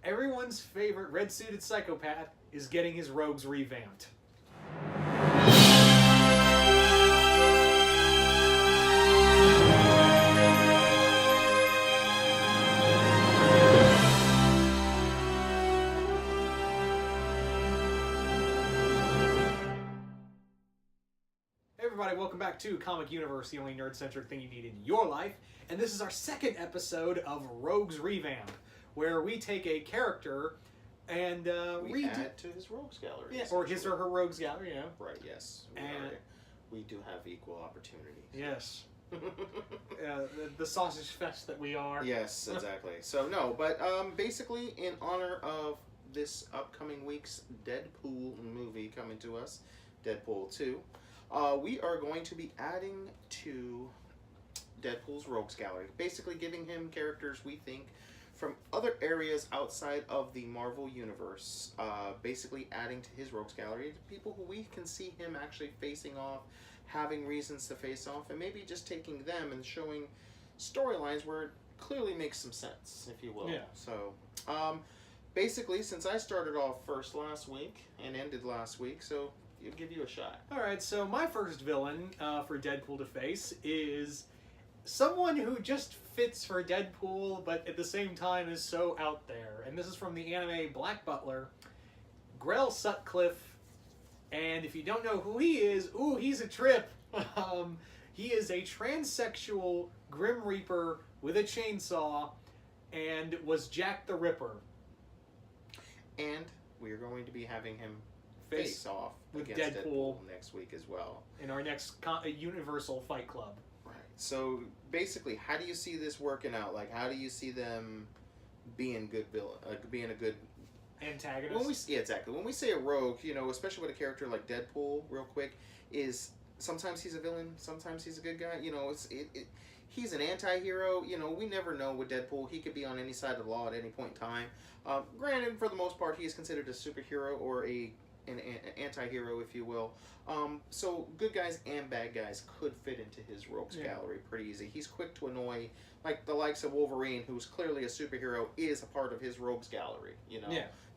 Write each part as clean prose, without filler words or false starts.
everyone's favorite red-suited psychopath is getting his rogues revamped. Everybody, welcome back to Comic YOUniverse, the only nerd-centric thing you need in your life. And this is our second episode of Rogues Revamp, where we take a character and we add to his rogues gallery. Yeah, or his or her rogues gallery, yeah. Right, yes. We do have equal opportunities. Yes. The sausage fest that we are. Yes, exactly. So, no, but basically, in honor of this upcoming week's Deadpool movie coming to us, Deadpool 2, we are going to be adding to Deadpool's rogues gallery, basically giving him characters we think from other areas outside of the Marvel universe, basically adding to his rogues gallery people who we can see him actually facing off, having reasons to face off, and maybe just taking them and showing storylines where it clearly makes some sense, if you will. Yeah. So, basically, since I started off first last week and ended last week, so I'll give you a shot. Alright, so my first villain for Deadpool to face is someone who just fits for Deadpool, but at the same time is so out there. And this is from the anime Black Butler, Grell Sutcliffe. And if you don't know who he is, ooh, he's a trip. He is a transsexual Grim Reaper with a chainsaw and was Jack the Ripper. And we're going to be having him face off with against Deadpool next week as well. In our next Universal Fight Club. Right. So basically, how do you see this working out? Like, how do you see them being good being a good antagonist? Yeah, exactly. When we say a rogue, you know, especially with a character like Deadpool, real quick, is sometimes he's a villain, sometimes he's a good guy. You know, he's an anti-hero. You know, we never know with Deadpool. He could be on any side of the law at any point in time. Granted, for the most part, he is considered a superhero or an anti-hero, if you will. So good guys and bad guys could fit into his rogues gallery pretty easy. He's quick to annoy, like the likes of Wolverine, who's clearly a superhero, is a part of his rogues gallery, you know,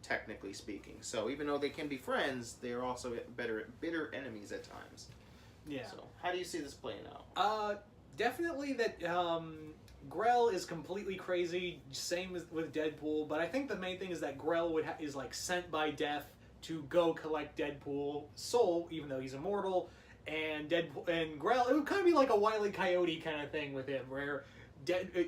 technically speaking. So even though they can be friends, they're also bitter enemies at times. Yeah. So how do you see this playing out? Definitely that Grell is completely crazy, same as with Deadpool, but I think the main thing is that Grell is like sent by death to go collect Deadpool's soul, even though he's immortal, and Grell, it would kind of be like a Wile E. Coyote kind of thing with him, where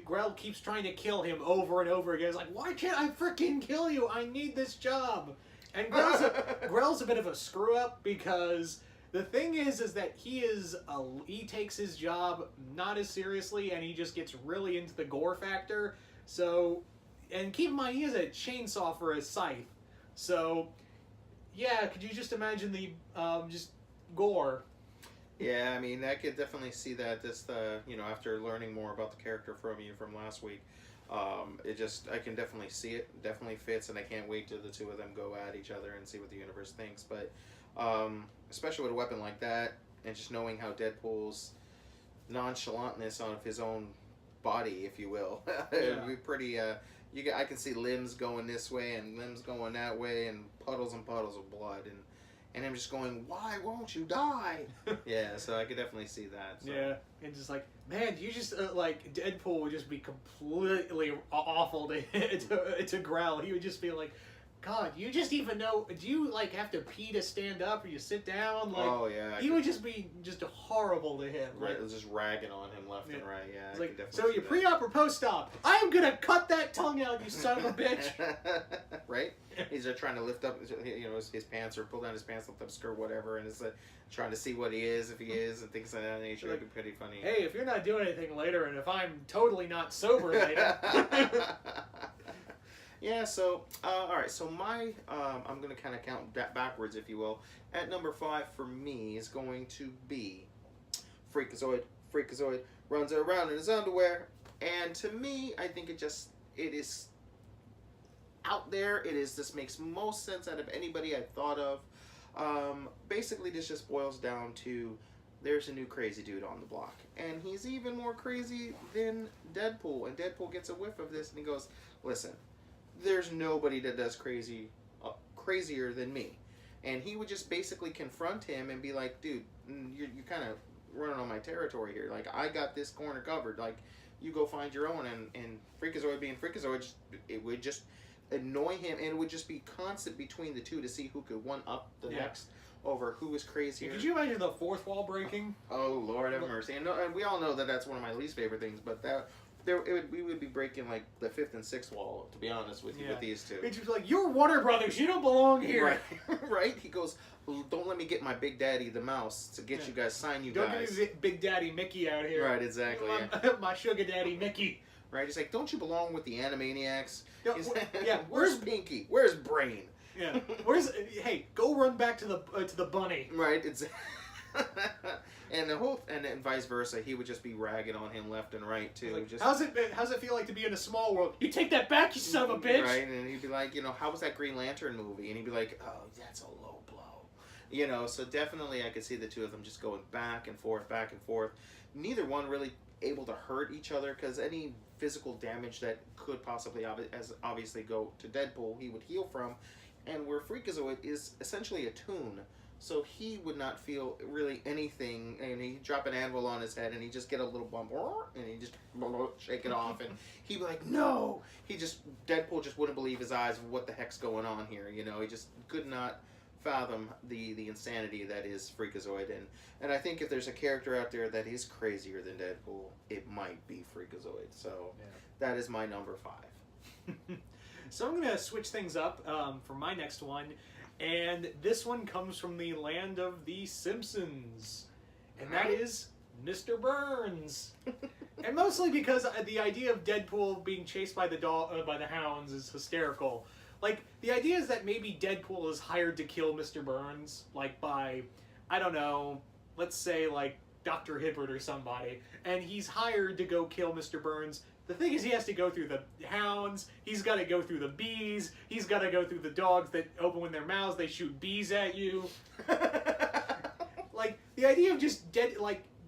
Grell keeps trying to kill him over and over again. It's like, why can't I freaking kill you? I need this job. And Grell's a bit of a screw up, because the thing is that he takes his job not as seriously, and he just gets really into the gore factor. So, and keep in mind, he has a chainsaw for a scythe. So, yeah, could you just imagine the just gore? Yeah, I mean, I could definitely see that. Just you know, after learning more about the character from last week, I can definitely see it. Definitely fits, and I can't wait till the two of them go at each other and see what the universe thinks. But especially with a weapon like that, and just knowing how Deadpool's nonchalantness of his own body, if you will, it would be pretty. I can see limbs going this way and limbs going that way, and puddles of blood, and him just going, "Why won't you die?" Yeah, so I could definitely see that. So. Yeah, and just like, man, you just like Deadpool would just be completely awful to Grell. He would just be like, God, you just even know, do you like have to pee to stand up, or you sit down? Like, oh yeah, he would just be just horrible to him. Right, like, just ragging on him left and right. Yeah, like, so you pre-op or post-op? I'm gonna cut that tongue out, you son of a bitch. Right? He's just trying to lift up, you know, his pants, or pull down his pants, lift up his skirt, whatever, and it's trying to see what he is, if he is, and things of that nature. Like, it'd be pretty funny. Hey, if you're not doing anything later, and if I'm totally not sober later. Yeah, so, alright, so I'm going to kind of count that backwards, if you will. At number 5 for me is going to be Freakazoid. Freakazoid runs around in his underwear, and to me, I think it is out there. This makes most sense out of anybody I've thought of. Basically, this just boils down to, there's a new crazy dude on the block, and he's even more crazy than Deadpool, and Deadpool gets a whiff of this, and he goes, listen, there's nobody that does crazier than me. And he would just basically confront him and be like, dude, you're kind of running on my territory here. Like, I got this corner covered. Like, you go find your own. And Freakazoid being Freakazoid, it would just annoy him, and it would just be constant between the two to see who could one-up the next over who was crazier. Could you imagine the fourth wall breaking? Oh, Lord have mercy. And we all know that that's one of my least favorite things, but we would be breaking like the fifth and sixth wall, to be honest with you, with these two. It's just like, you're Warner Brothers, you don't belong here. Right. Right? He goes, don't let me get my Big Daddy the mouse to get you guys, sign you don't guys. Don't get Big Daddy Mickey out here. Right, exactly. My sugar daddy Mickey. Right? He's like, don't you belong with the Animaniacs? Where's Pinky? Where's Brain? Yeah. Hey, go run back to the bunny. Right. And then vice versa, he would just be ragging on him left and right too. Like, just, how's it feel like to be in a small world? You take that back, you son of a bitch. Right. And he'd be like, how was that Green Lantern movie? And he'd be like, oh, that's a low blow. So definitely I could see the two of them just going back and forth, back and forth. Neither one really able to hurt each other, because any physical damage that could possibly obviously go to Deadpool, he would heal from. And where Freakazoid is essentially a toon, so he would not feel really anything, and he'd drop an anvil on his head, and he'd just get a little bump, and he'd just shake it off, and he'd be like, no! Deadpool just wouldn't believe his eyes of what the heck's going on here, He just could not fathom the insanity that is Freakazoid, and I think if there's a character out there that is crazier than Deadpool, it might be Freakazoid, so that is my number 5. So I'm going to switch things up for my next one, and this one comes from the land of the Simpsons, and that is Mr. Burns. And mostly because the idea of Deadpool being chased by the hounds is hysterical. Like, the idea is that maybe Deadpool is hired to kill Mr. Burns, like by, I don't know, let's say like Dr. Hibbert or somebody, and he's hired to go kill Mr. Burns. The thing is, he has to go through the hounds, he's got to go through the bees, he's got to go through the dogs that open their mouths, they shoot bees at you. Like, the idea of just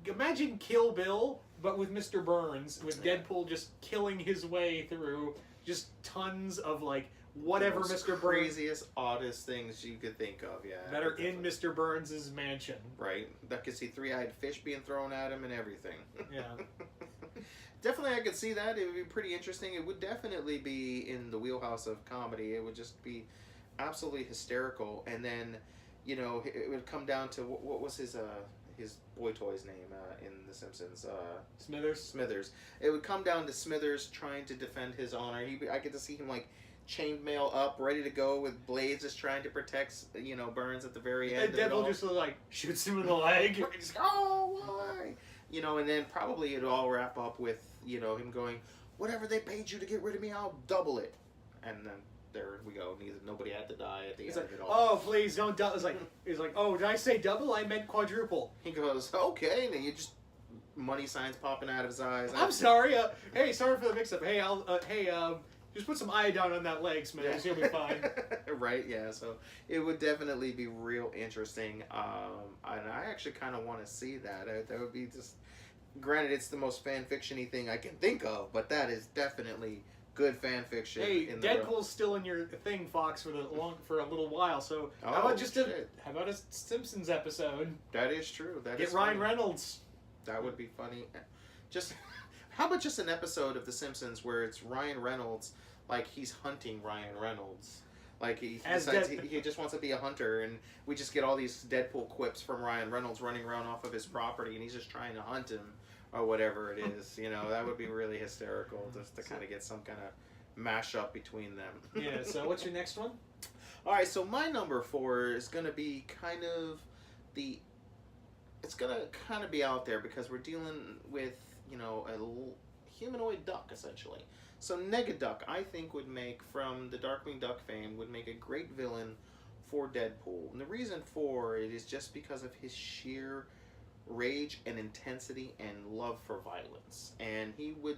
imagine Kill Bill, but with Mr. Burns, with Deadpool just killing his way through just tons of, like, whatever Mr. Burns... craziest, oddest things you could think of, that are in Mr. Burns' mansion. Right. That could see three-eyed fish being thrown at him and everything. Yeah. Definitely I could see that. It would be pretty interesting. It would definitely be in the wheelhouse of comedy. It would just be absolutely hysterical. And then, it would come down to, what was his boy toy's name in The Simpsons? Smithers. It would come down to Smithers trying to defend his honor. I get to see him, like, chainmail up, ready to go with blades, just trying to protect, Burns at the very end. And Deadpool just, like, shoots him in the leg. Oh, why? And then probably it'll all wrap up with, him going, whatever they paid you to get rid of me, I'll double it. And then there we go. Nobody had to die at the end of it all. Oh, please, don't double. He's like, oh, did I say double? I meant quadruple. He goes, okay. And then you just, money signs popping out of his eyes. I'm sorry. Hey, sorry for the mix-up. Hey, just put some iodine on that leg, Smithers. You'll be fine. Right, yeah. So it would definitely be real interesting. And I actually kind of want to see that. That would be just... Granted, it's the most fan fiction-y thing I can think of, but that is definitely good fan fiction. Hey, Deadpool's still in your thing, Fox, for a little while. So how about a Simpsons episode? That is true. Get Ryan Reynolds. That would be funny. How about just an episode of The Simpsons where it's Ryan Reynolds, like he's hunting Ryan Reynolds. Like he decides he just wants to be a hunter, and we just get all these Deadpool quips from Ryan Reynolds running around off of his property, and he's just trying to hunt him or whatever it is. That would be really hysterical, just to kind of get some kind of mashup between them. Yeah. So what's your next one? All right. So my number 4 is gonna be it's gonna kind of be out there because we're dealing with a humanoid duck essentially. So Negaduck, I think, would make, from the Darkwing Duck fame, would make a great villain for Deadpool. And the reason for it is just because of his sheer rage and intensity and love for violence. And he would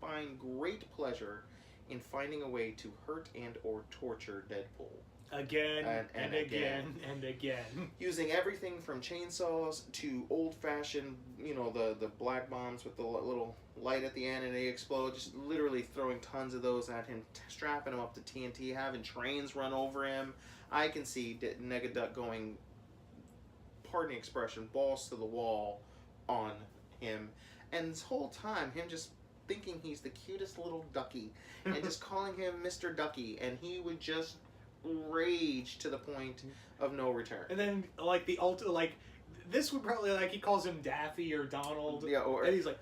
find great pleasure in finding a way to hurt and or torture Deadpool. Again and again and again. Using everything from chainsaws to old-fashioned, the black bombs with the little light at the end and they explode, just literally throwing tons of those at him, strapping him up to TNT, having trains run over him. I can see McDuck going, pardon the expression, balls to the wall on him. And this whole time, him just thinking he's the cutest little ducky and just calling him Mr. Ducky, and he would just rage to the point of no return. And then, like, this would probably, like, he calls him Daffy or Donald. Yeah, or and he's like,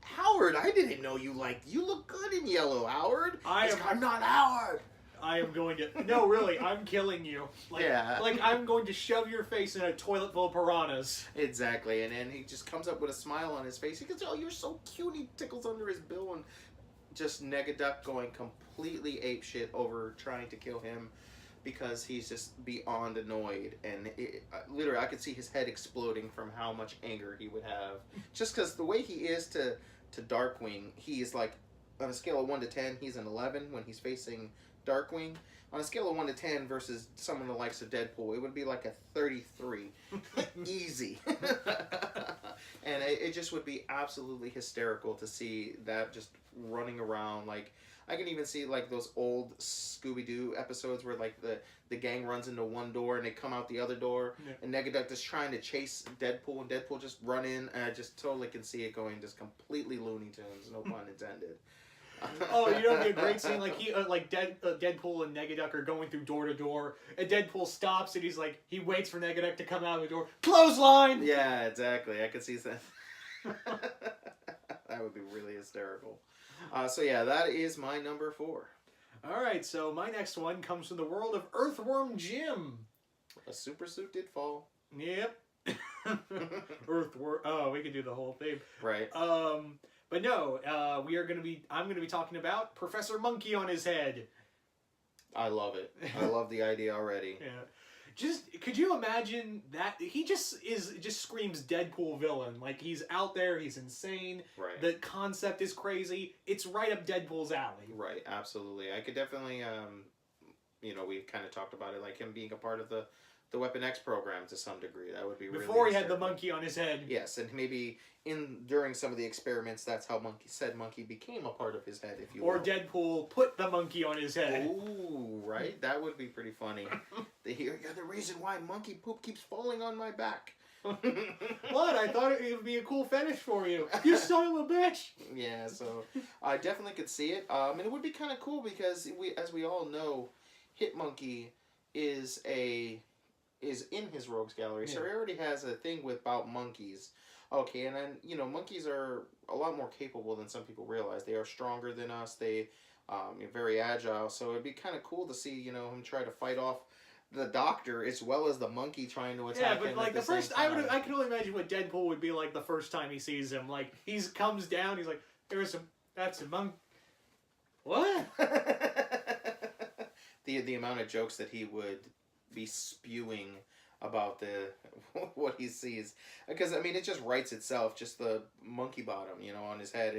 Howard, I didn't know you look good in yellow, Howard. I'm not Howard. I am going to, no, really, I'm killing you. Like, yeah. Like, I'm going to shove your face in a toilet full of piranhas. Exactly, and then he just comes up with a smile on his face. He goes, oh, you're so cute. He tickles under his bill, and just McDuck going completely apeshit over trying to kill him because he's just beyond annoyed. And literally, I could see his head exploding from how much anger he would have. Just because the way he is to Darkwing, he is like, on a scale of 1 to 10, he's an 11 when he's facing Darkwing. On a scale of 1 to 10 versus someone the likes of Deadpool, it would be like a 33. Easy. And it just would be absolutely hysterical to see that just running around. Like, I can even see like those old Scooby-Doo episodes where like the gang runs into one door and they come out the other door, and McDuck is trying to chase Deadpool, and Deadpool just run in, and I just totally can see it going just completely Looney Tunes, no pun intended. Oh, you know, it'd be a great scene. Like Deadpool and McDuck are going through door to door, and Deadpool stops and he's like, he waits for McDuck to come out of the door. Clothesline. Yeah, exactly. I could see that. That would be really hysterical. So yeah, that is my number 4. All right, so my next one comes from the world of Earthworm Jim. A super suit did fall. Yep. Earthworm. Oh, we could do the whole thing. Right. But no, I'm going to be talking about Professor Monkey on his head. I love it. I love the idea already. Yeah. Could you imagine that? He just screams Deadpool villain. Like, he's out there, he's insane. Right. The concept is crazy. It's right up Deadpool's alley. Right, absolutely. I could definitely, we kind of talked about it, like him being a part of the Weapon X program to some degree. That would be really Before he had the monkey on his head. Yes, and maybe during some of the experiments, that's how monkey became a part of his head, if you will. Or Deadpool put the monkey on his head. Ooh, right? That would be pretty funny. You're the reason why monkey poop keeps falling on my back. What? I thought it would be a cool fetish for you. You son of a bitch! Yeah, so I definitely could see it. And it would be kind of cool because, as we all know, Hitmonkey is in his rogues gallery, so he already has a thing about monkeys. Okay, and then, monkeys are a lot more capable than some people realize. They are stronger than us. They are very agile, so it'd be kind of cool to see, him try to fight off the doctor as well as the monkey trying to attack him. Yeah, but like the first time. I can only imagine what Deadpool would be like the first time he sees him. Like, he comes down, he's like, that's a monkey. What? The amount of jokes that he would be spewing about what he sees, because it just writes itself, just the monkey bottom on his head.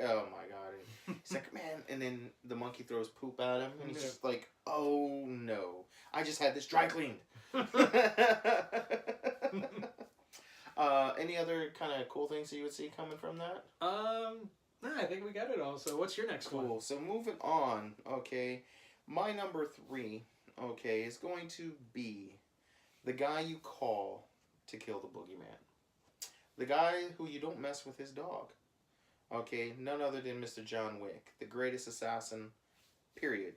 Oh my god. He's like, man, and then the monkey throws poop at him and he's just like, oh no, I just had this dry cleaned. Any other kind of cool things that you would see coming from that? No, I think we got it all. So what's your next one? Cool. So moving on, okay, my number 3, okay, is going to be the guy you call to kill the boogeyman. The guy who you don't mess with his dog. Okay, none other than Mr. John Wick, the greatest assassin, period.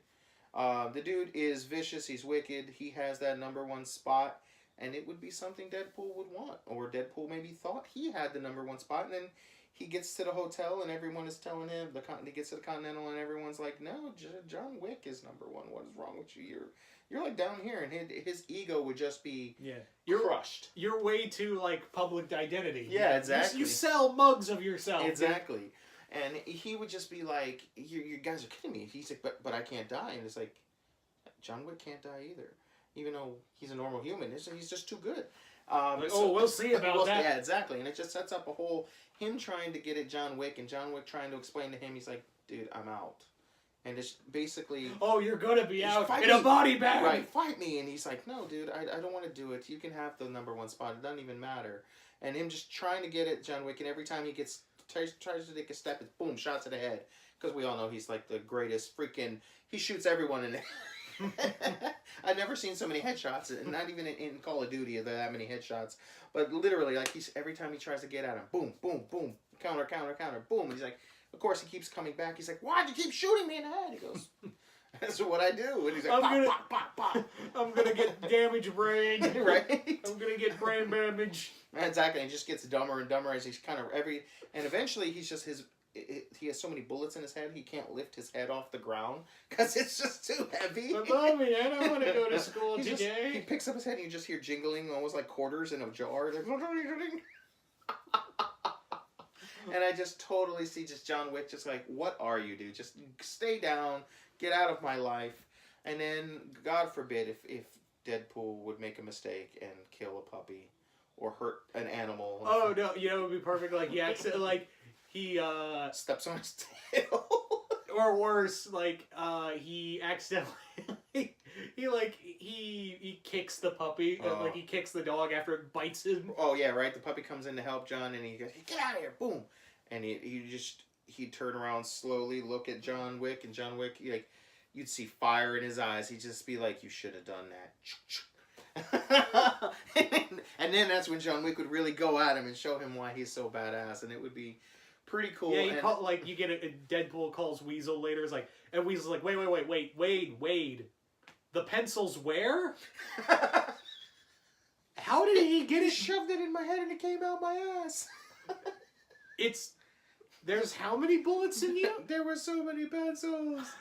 The dude is vicious, he's wicked, he has that number 1 spot, and it would be something Deadpool would want. Or Deadpool maybe thought he had the number 1 spot, and then he gets to the hotel and everyone is telling him, he gets to the Continental and everyone's like, no, John Wick is number 1. What is wrong with you? You're like down here, and his ego would just be crushed. You're way too like public identity. Yeah, exactly. You sell mugs of yourself. Exactly. And he would just be like, you guys are kidding me. He's like, but I can't die. And it's like, John Wick can't die either. Even though he's a normal human, he's just too good. We'll see about that. Yeah, exactly. And it just sets up a whole, him trying to get at John Wick, and John Wick trying to explain to him, he's like, dude, I'm out. And it's basically... Oh, you're going to be out in a body bag! Right, fight me! And he's like, no, dude, I don't want to do it. You can have the number 1 spot. It doesn't even matter. And him just trying to get at John Wick, and every time he gets tries to take a step, it's boom, shot to the head. Because we all know he's like the greatest freaking. He shoots everyone in it. I've never seen so many headshots, and not even in Call of Duty are there that many headshots. But literally, like every time he tries to get at him, boom, boom, boom, counter, boom, and he's like, of course he keeps coming back. He's like, why'd you keep shooting me in the head? He goes, that's what I do. And he's like, pop. I'm gonna get damaged brain. Right? I'm gonna get brain damage. Exactly. And he just gets dumber and dumber as he's kind of and eventually he's just he has so many bullets in his head he can't lift his head off the ground because it's just too heavy. But mommy, I don't want to go to school today. He picks up his head and you just hear jingling almost like quarters in a jar. And I just totally see just John Wick just like, what are you, dude? Just stay down, get out of my life. And then, God forbid, if Deadpool would make a mistake and kill a puppy or hurt an animal. Oh, no, you know, it would be perfect. Like, he steps on his tail. Or worse, like, he accidentally, he kicks the puppy, like, he kicks the dog after it bites him. Oh, yeah, right? The puppy comes in to help John, and he goes, get out of here, boom! And he'd turn around slowly, look at John Wick, and John Wick, you'd see fire in his eyes. He'd just be like, you should have done that. And then that's when John Wick would really go at him and show him why he's so badass, and it would be pretty cool. Yeah, you get a Deadpool calls Weasel later. It's like, and Weasel's like, wait. The pencil's where? How did he get it? He shoved it in my head and it came out my ass. There's how many bullets in you? There were so many pencils.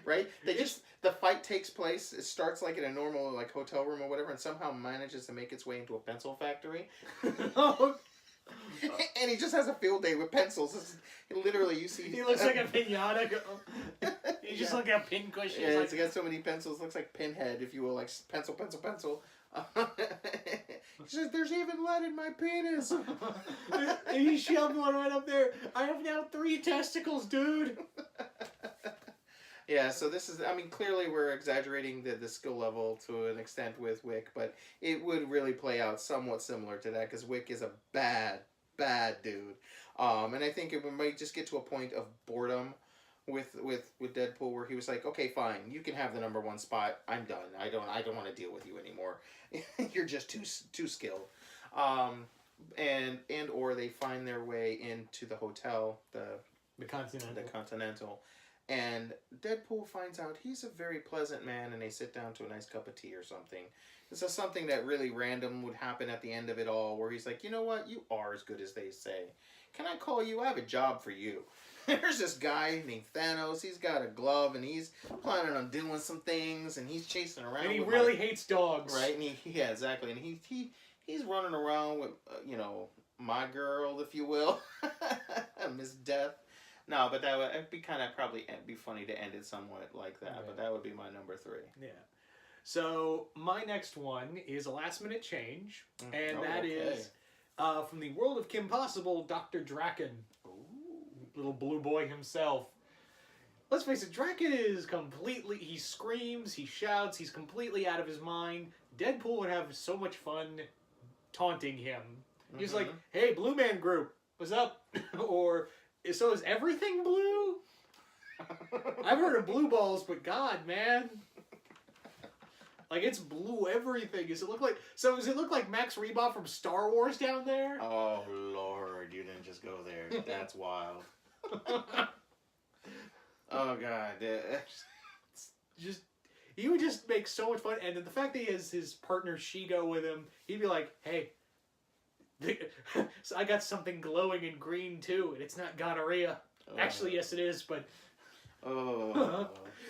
Right? The fight takes place. It starts like in a normal like hotel room or whatever, and somehow manages to make its way into a pencil factory. And he just has a field day with pencils. Literally, you see. He looks like a pinata. He's just like a pin cushion. Yeah, it's got so many pencils. Looks like Pinhead, if you will, like pencil. He says, "There's even lead in my penis." He shoved one right up there. I have now 3 testicles, dude. Yeah, so this is, I mean, clearly we're exaggerating the skill level to an extent with Wick, but it would really play out somewhat similar to that, because Wick is a bad dude. And I think it might just get to a point of boredom with Deadpool, where he was like, okay, fine, you can have the #1 spot. I'm done. I don't want to deal with you anymore. You're just too skilled. And or they find their way into the hotel, the Continental. And Deadpool finds out he's a very pleasant man, and they sit down to a nice cup of tea or something. This is something that really random would happen at the end of it all, where he's like, you know what? You are as good as they say. Can I call you? I have a job for you. There's this guy named Thanos. He's got a glove, and he's planning on doing some things, and he's chasing around. And he really hates dogs. Right? And yeah, exactly. And he's running around with, my girl, if you will, Miss Death. No, but that would be probably be funny to end it somewhat like that. Right. But that would be my #3. Yeah. So my next one is a last-minute change, and that is from the world of Kim Possible, Dr. Draken. Ooh. Little blue boy himself. Let's face it, Draken is completely... He screams, he shouts, he's completely out of his mind. Deadpool would have so much fun taunting him. He's like, hey, Blue Man Group, what's up? Or... So is everything blue? I've heard of blue balls, but God, man. Like, it's blue everything. Does it look like Max Reba from Star Wars down there? Oh, Lord, you didn't just go there. That's wild. Oh, God. He would just make so much fun. And the fact that he has his partner Shigo with him, he'd be like, hey, so I got something glowing in green too, and it's not gonorrhea. Actually, yes it is, but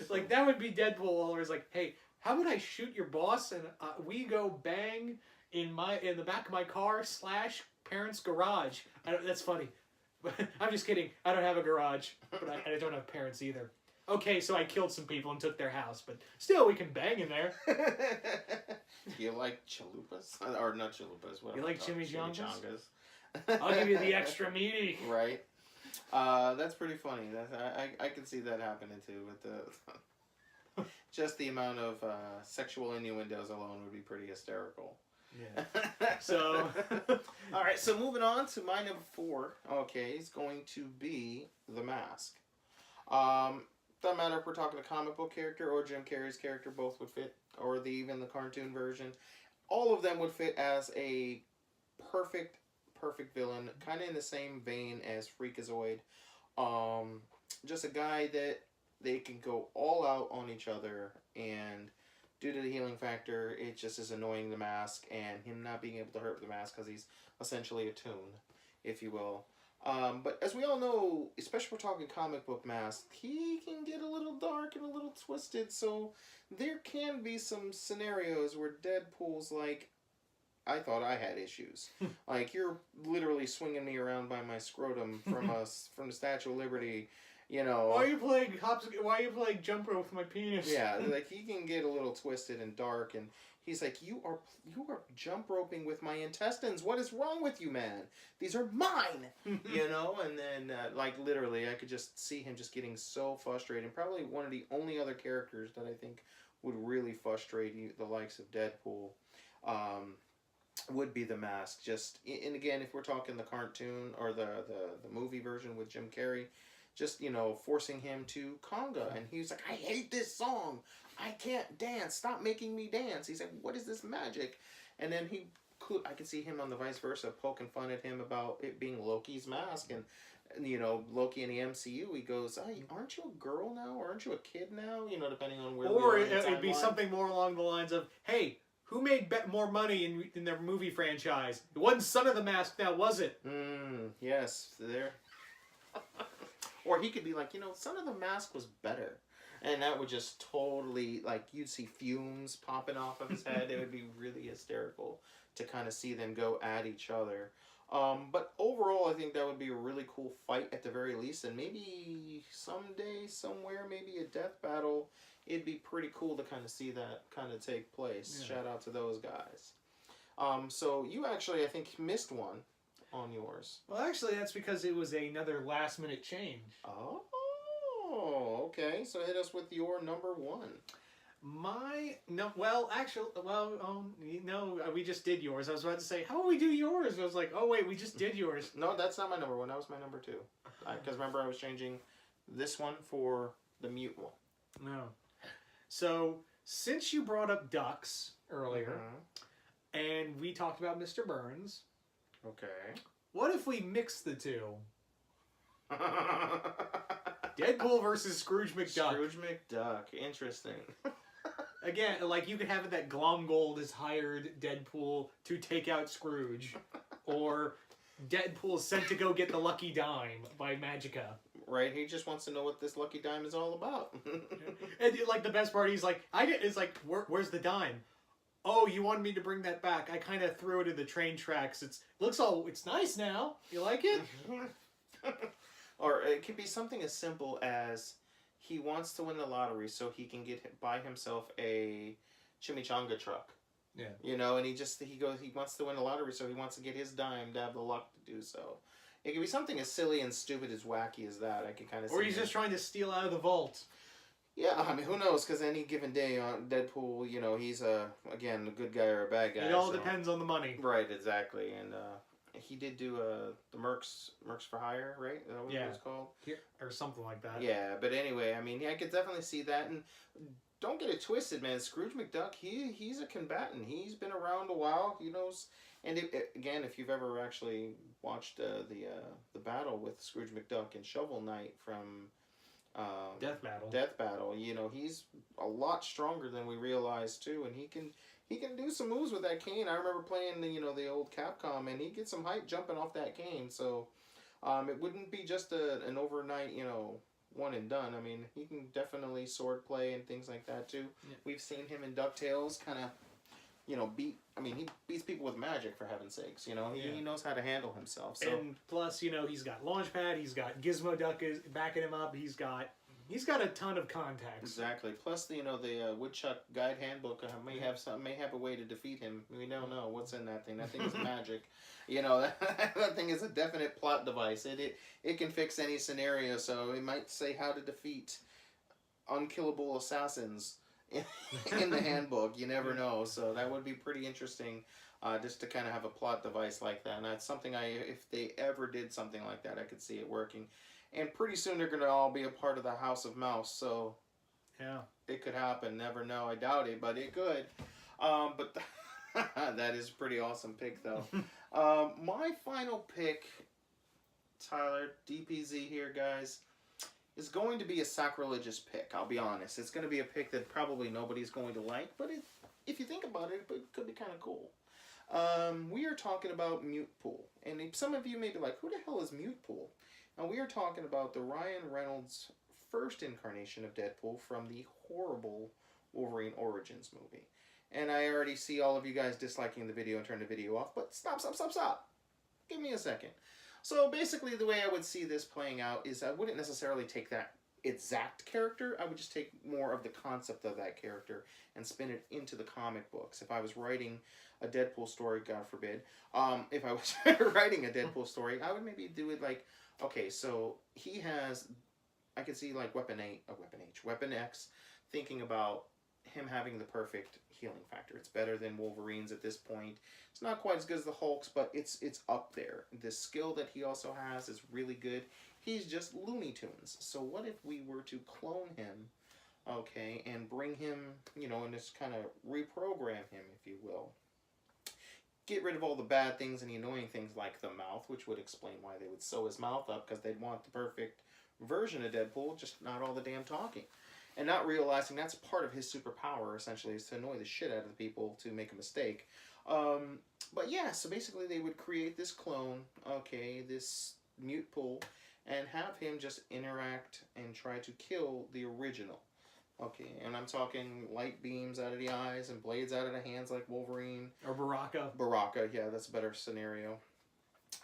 like that would be Deadpool always like, hey, how about I shoot your boss and we go bang in the back of my car / parents' garage. That's funny. I'm just kidding. I don't have a garage, but I don't have parents either. Okay, so I killed some people and took their house, but still, we can bang in there. You like chalupas? Or not chalupas. What you like chimichangas? I'll give you the extra meaty. Right. That's pretty funny. I can see that happening too. With just the amount of sexual innuendos alone would be pretty hysterical. Yeah. So, all right. So moving on to my number 4. Okay, is going to be The Mask. Doesn't matter if we're talking a comic book character or Jim Carrey's character, both would fit, or even the cartoon version. All of them would fit as a perfect villain, kind of in the same vein as Freakazoid. Just a guy that they can go all out on each other, and due to the healing factor, it just is annoying the Mask, and him not being able to hurt the Mask because he's essentially a toon, if you will. But as we all know, especially if we're talking comic book Mask, he can get a little dark and a little twisted, so there can be some scenarios where Deadpool's like, I thought I had issues. Like, you're literally swinging me around by my scrotum from the Statue of Liberty, you know. Why are you playing jump rope with my penis? Yeah, like, he can get a little twisted and dark, and he's like, you are jump roping with my intestines. What is wrong with you, man? These are mine, you know. And then, like, literally, I could just see him just getting so frustrated. And probably one of the only other characters that I think would really frustrate you, the likes of Deadpool, would be the Mask. Just, and again, if we're talking the cartoon or the movie version with Jim Carrey, just, you know, forcing him to conga, and he's like, I hate this song, I can't dance, stop making me dance. He's like, what is this magic? And then I could see him on the vice versa poking fun at him about it being Loki's mask, and you know, Loki in the MCU, he goes, hey, aren't you a girl now, or aren't you a kid now, you know, depending on where or it'd be something more along the lines of, hey, who made more money in their movie franchise? It wasn't Son of the Mask now, was it? Yes, there. Or he could be like, you know, Son of the Mask was better. And that would just totally, like, you'd see fumes popping off of his head. It would be really hysterical to kind of see them go at each other. But overall, I think that would be a really cool fight at the very least. And maybe someday, somewhere, maybe a death battle. It'd be pretty cool to kind of see that kind of take place. Yeah. Shout out to those guys. So you actually, I think, missed one on yours. Well, actually, that's because it was another last-minute change. Oh, okay. So hit us with your number 1. We just did yours. I was about to say, how will we do yours? I was like, oh, wait, we just did yours. No, that's not my number 1. That was my number 2. Because remember, I was changing this one for the mute one. No. So, since you brought up ducks earlier, and we talked about Mr. Burns, okay, what if we mix the two? Deadpool versus Scrooge McDuck. Scrooge McDuck. Interesting. Again, like, you could have it that Glomgold has hired Deadpool to take out Scrooge. Or Deadpool is sent to go get the Lucky Dime by Magica. Right, he just wants to know what this Lucky Dime is all about. And, like, the best part, he's like, it's like, where's the dime? Oh, you wanted me to bring that back. I kind of threw it in the train tracks. It's nice now. You like it? Or it could be something as simple as he wants to win the lottery so he can buy himself a chimichanga truck. Yeah. You know, and he wants to win the lottery so he wants to get his dime to have the luck to do so. It could be something as silly and stupid as wacky as that. I can kind of see. Or he's just trying to steal out of the vault. Yeah, I mean, who knows? Because any given day on Deadpool, you know, he's again, a good guy or a bad guy. It all depends on the money. Right, exactly. And he did do the Mercs for Hire, right? Is that what it was called? Or something like that. Yeah, but anyway, I mean, I could definitely see that. And don't get it twisted, man. Scrooge McDuck, he's a combatant. He's been around a while. He knows. And again, if you've ever actually watched the battle with Scrooge McDuck and Shovel Knight from Death Battle, you know, he's a lot stronger than we realize too, and he can do some moves with that cane. I remember playing the old Capcom, and he gets some height jumping off that cane. So it wouldn't be just an overnight one and done. I mean, he can definitely sword play and things like that too. Yeah. We've seen him in DuckTales kind of he beats people with magic, for heaven's sakes. He knows how to handle himself. So. And plus, he's got Launchpad, he's got Gizmo Duck is backing him up, he's got a ton of contacts. Exactly. Plus, the Woodchuck Guide Handbook may have a way to defeat him. We don't know what's in that thing. That thing is magic. That thing is a definite plot device. It can fix any scenario. So it might say how to defeat unkillable assassins in the handbook. You never know. So that would be pretty interesting, just to kind of have a plot device like that. And that's something if they ever did something like that, I could see it working. And pretty soon they're going to all be a part of the House of Mouse. So yeah, it could happen. Never know. I doubt it, but it could. But that is a pretty awesome pick, though. My final pick, Tyler, DPZ here, guys, is going to be a sacrilegious pick. I'll be honest. It's going to be a pick that probably nobody's going to like, but if you think about it, it could be kind of cool. We are talking about Mutepool, and some of you may be like, who the hell is Mutepool? Now, we are talking about the Ryan Reynolds first incarnation of Deadpool from the horrible Wolverine Origins movie. And I already see all of you guys disliking the video and turn the video off, but stop. Give me a second. So basically the way I would see this playing out is I wouldn't necessarily take that exact character. I would just take more of the concept of that character and spin it into the comic books. If I was writing a Deadpool story, God forbid, if I was writing a Deadpool story, I would maybe do it like, okay, so he has, I could see like Weapon X, thinking about him having the perfect healing factor. It's better than Wolverine's at this point. It's not quite as good as the Hulk's, but it's up there. The skill that he also has is really good. He's just Looney Tunes. So what if we were to clone him, okay, and bring him, you know, and just kind of reprogram him, if you will. Get rid of all the bad things and the annoying things like the mouth, which would explain why they would sew his mouth up, because they'd want the perfect version of Deadpool, just not all the damn talking. And not realizing that's part of his superpower, essentially, is to annoy the shit out of the people to make a mistake. But yeah, so basically they would create this clone, okay, this Mutepool, and have him just interact and try to kill the original. Okay, and I'm talking light beams out of the eyes and blades out of the hands like Wolverine. Or Baraka. Baraka, yeah, that's a better scenario.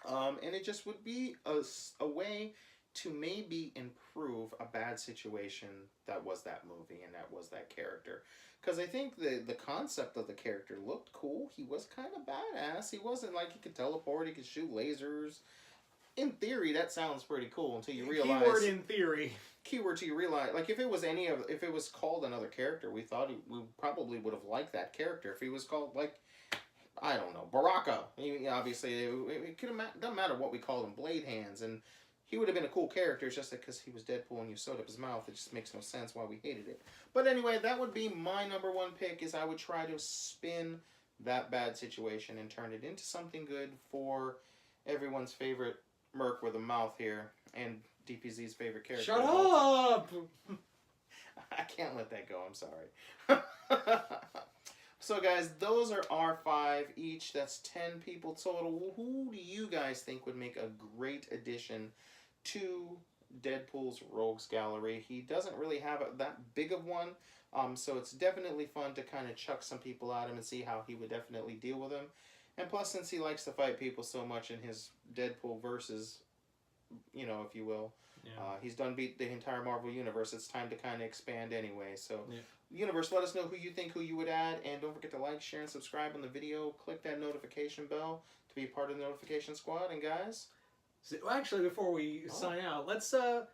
And it just would be a way to maybe improve a bad situation that was that movie and that was that character. Because I think the concept of the character looked cool. He was kind of badass. He wasn't like he could teleport, he could shoot lasers. In theory, that sounds pretty cool until you realize... Keyword in theory. Keyword till you realize... Like, if it was called another character, we probably would have liked that character. If he was called, like, I don't know, Baraka. Obviously, it doesn't matter what we called him, Blade Hands, and he would have been a cool character. It's just that because he was Deadpool and you sewed up his mouth, it just makes no sense why we hated it. But anyway, that would be my number one pick, is I would try to spin that bad situation and turn it into something good for everyone's favorite Merc with a mouth here, and DPZ's favorite character. Shut up! I can't let that go, I'm sorry. So guys, those are our 5 each. That's 10 people total. Who do you guys think would make a great addition to Deadpool's Rogues Gallery? He doesn't really have that big of one, so it's definitely fun to kind of chuck some people at him and see how he would definitely deal with them. And plus, since he likes to fight people so much in his Deadpool versus, you know, if you will, yeah. He's done beat the entire Marvel Universe. It's time to kind of expand anyway. So, yeah. Universe, let us know who you think, who you would add, and don't forget to like, share, and subscribe on the video. Click that notification bell to be part of the notification squad. And guys, so, actually, before we sign out, let's shout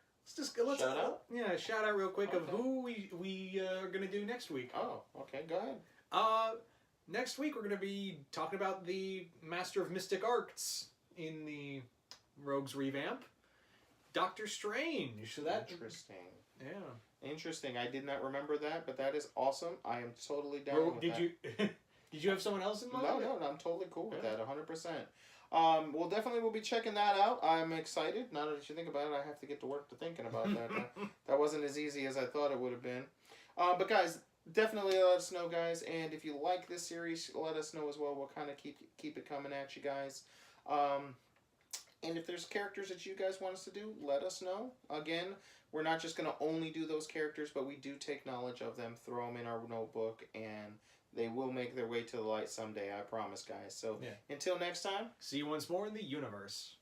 out. Yeah, shout out real quick of who we are gonna do next week. Oh, okay, go ahead. Next week we're gonna be talking about the Master of Mystic Arts in the Rogues Revamp, Doctor Strange. So that's interesting. Yeah. Interesting. I did not remember that, but that is awesome. I am totally down with that. Did you have someone else in mind? No, I'm totally cool with that, 100%. We'll be checking that out. I'm excited. Now that you think about it, I have to get to work to thinking about that. That wasn't as easy as I thought it would have been. But guys, definitely let us know, guys. And if you like this series, let us know as well. We'll kind of keep it coming at you guys. And if there's characters that you guys want us to do, let us know. Again, we're not just going to only do those characters, but we do take knowledge of them, throw them in our notebook, and they will make their way to the light someday, I promise, guys. So, Until next time. See you once more in the universe.